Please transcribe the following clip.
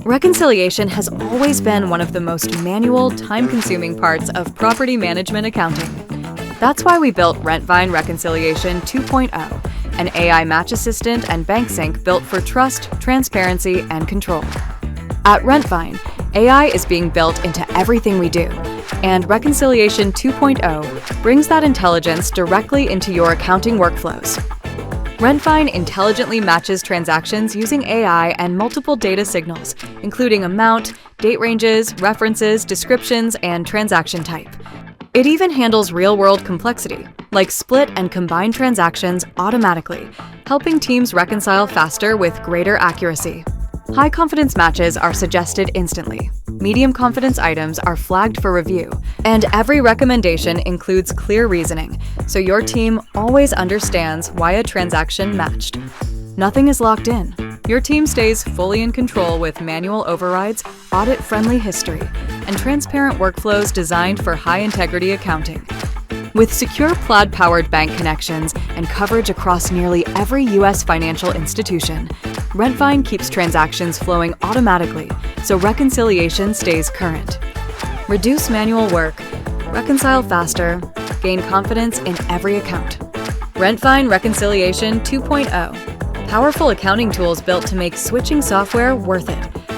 Reconciliation has always been one of the most manual, time-consuming parts of property management accounting. That's why we built Rentvine Reconciliation 2.0, an AI match assistant and bank sync built for trust, transparency, and control. At Rentvine, AI is being built into everything we do, and Reconciliation 2.0 brings that intelligence directly into your accounting workflows. Rentvine intelligently matches transactions using AI and multiple data signals, including amount, date ranges, references, descriptions, and transaction type. It even handles real-world complexity, like split and combined transactions automatically, helping teams reconcile faster with greater accuracy. High-confidence matches are suggested instantly. Medium-confidence items are flagged for review, and every recommendation includes clear reasoning, so your team always understands why a transaction matched. Nothing is locked in. Your team stays fully in control with manual overrides, audit-friendly history, and transparent workflows designed for high-integrity accounting. With secure Plaid-powered bank connections and coverage across nearly every U.S. financial institution, Rentvine keeps transactions flowing automatically, so reconciliation stays current. Reduce manual work, reconcile faster, gain confidence in every account. Rentvine Reconciliation 2.0. Powerful accounting tools built to make switching software worth it.